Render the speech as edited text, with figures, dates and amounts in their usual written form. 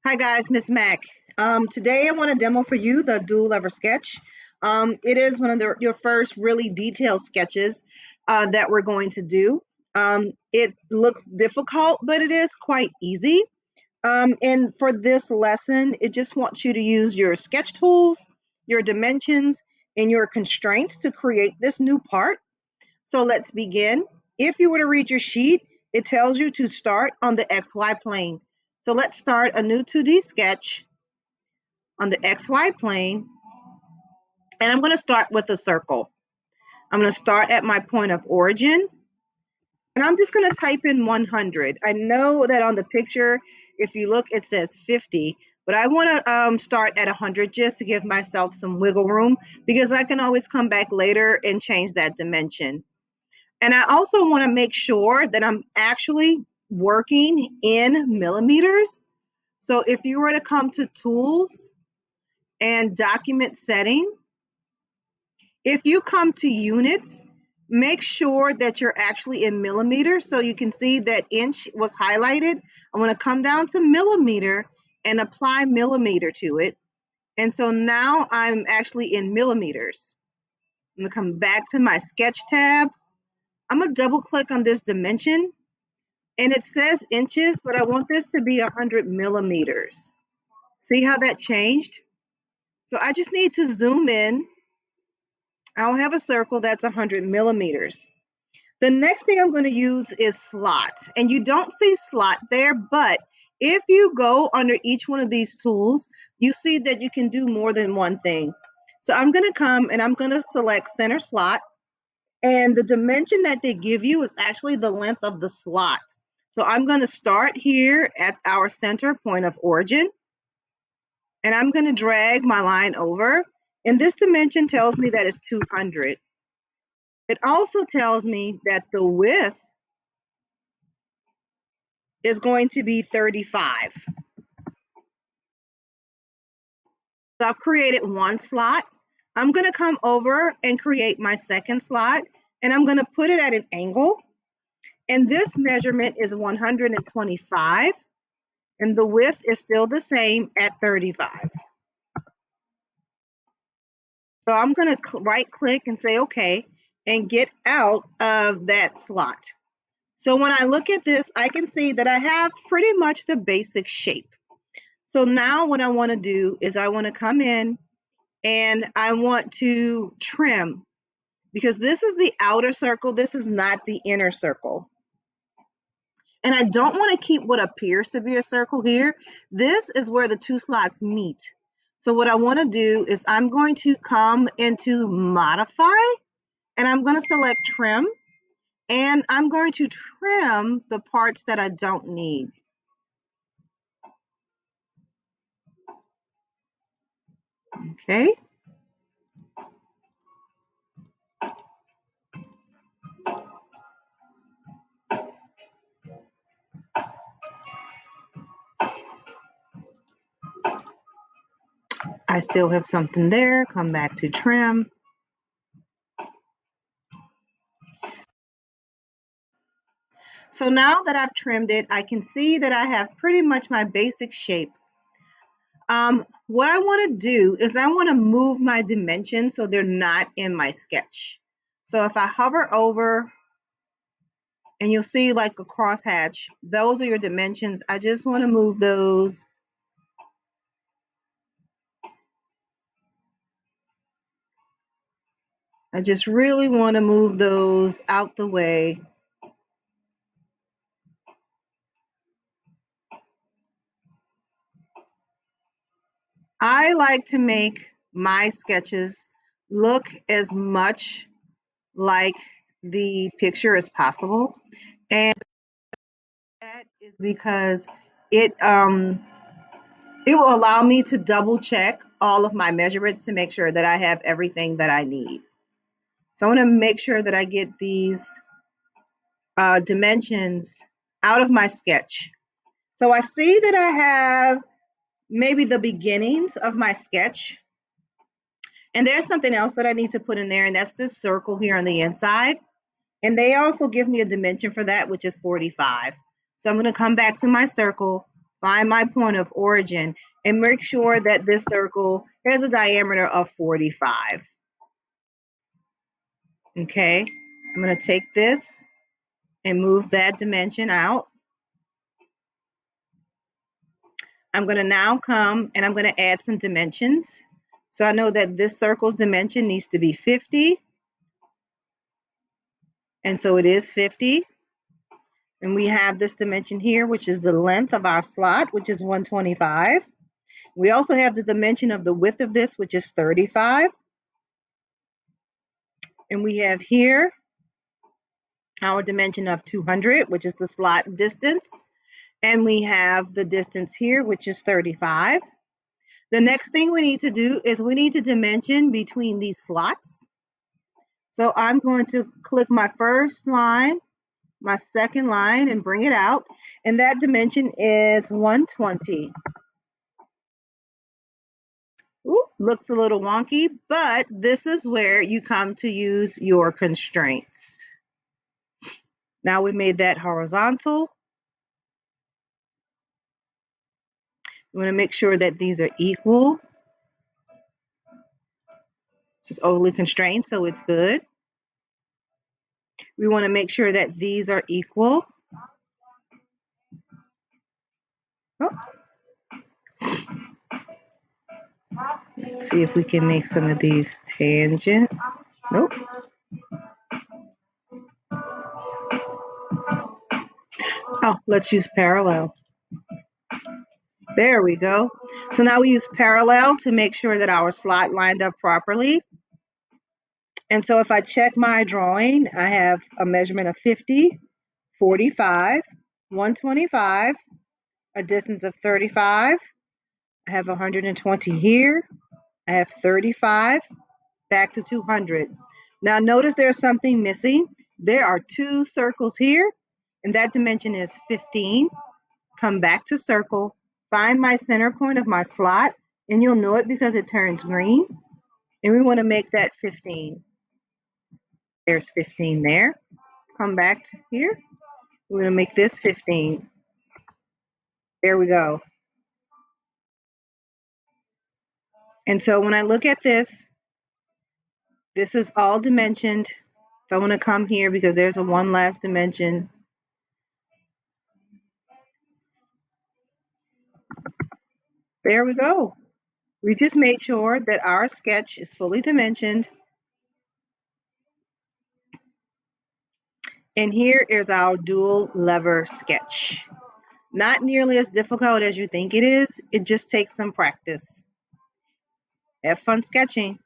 Hi guys, Miss Mac. Today I want to demo for you the dual lever sketch. It is one of your first really detailed sketches that we're going to do. It looks difficult, but it is quite easy. And for this lesson, it just wants you to use your sketch tools, your dimensions, and your constraints to create this new part. So let's begin. If you were to read your sheet, it tells you to start on the XY plane. So let's start a new 2D sketch on the XY plane. And I'm going to start with a circle. I'm going to start at my point of origin. And I'm just going to type in 100. I know that on the picture, if you look, it says 50. But I want to start at 100 just to give myself some wiggle room because I can always come back later and change that dimension. And I also want to make sure that I'm actually working in millimeters. So if you were to come to tools and document setting, if you come to units, make sure that you're actually in millimeters. So you can see that inch was highlighted. I'm going to come down to millimeter and apply millimeter to it. And so now I'm actually in millimeters. I'm going to come back to my sketch tab. I'm going to double click on this dimension and it says inches, but I want this to be 100 millimeters. See how that changed? So I just need to zoom in. I'll have a circle that's 100 millimeters. The next thing I'm going to use is slot. And you don't see slot there, but if you go under each one of these tools, you see that you can do more than one thing. So I'm going to come and I'm going to select center slot. And the dimension that they give you is actually the length of the slot. So I'm going to start here at our center point of origin. And I'm going to drag my line over. And this dimension tells me that it's 200. It also tells me that the width is going to be 35. So I've created one slot. I'm going to come over and create my second slot. And I'm going to put it at an angle. And this measurement is 125. And the width is still the same at 35. So I'm going to right click and say OK and get out of that slot. So when I look at this, I can see that I have pretty much the basic shape. So now what I want to do is I want to come in and I want to trim because this is the outer circle. This is not the inner circle. And I don't want to keep what appears to be a circle here. This is where the two slots meet. So what I want to do is I'm going to come into modify and I'm going to select trim and I'm going to trim the parts that I don't need. Okay. I still have something there. Come back to trim. So now that I've trimmed it, I can see that I have pretty much my basic shape. What I want to do is I want to move my dimensions so they're not in my sketch. So if I hover over and you'll see like a crosshatch, those are your dimensions. I just want to move those. I just really want to move those out the way. I like to make my sketches look as much like the picture as possible. And that is because it will allow me to double check all of my measurements to make sure that I have everything that I need. So I want to make sure that I get these dimensions out of my sketch. So I see that I have maybe the beginnings of my sketch. And there's something else that I need to put in there, and that's this circle here on the inside. And they also give me a dimension for that, which is 45. So I'm going to come back to my circle, find my point of origin, and make sure that this circle has a diameter of 45. Okay, I'm going to take this and move that dimension out. I'm going to now come and I'm going to add some dimensions. So I know that this circle's dimension needs to be 50. And so it is 50. And we have this dimension here, which is the length of our slot, which is 125. We also have the dimension of the width of this, which is 35. And we have here our dimension of 200, which is the slot distance. And we have the distance here, which is 35. The next thing we need to do is we need to dimension between these slots. So I'm going to click my first line, my second line, and bring it out. And that dimension is 120. Ooh, looks a little wonky, but this is where you come to use your constraints. Now we made that horizontal. We want to make sure that these are equal. It's overly constrained, so it's good. We want to make sure that these are equal. Oh. Let's see if we can make some of these tangent. Nope. Oh, let's use parallel. There we go. So now we use parallel to make sure that our slot lined up properly. And so if I check my drawing, I have a measurement of 50, 45, 125, a distance of 35. I have 120 here. I have 35, back to 200. Now notice there's something missing. There are two circles here, and that dimension is 15. Come back to circle, find my center point of my slot, and you'll know it because it turns green. And we want to make that 15. There's 15 there. Come back to here. We're going to make this 15. There we go. And so when I look at this is all dimensioned. So I want to come here because there's a one last dimension. There we go. We just made sure that our sketch is fully dimensioned. And here is our dual lever sketch. Not nearly as difficult as you think it is. It just takes some practice. Have fun sketching.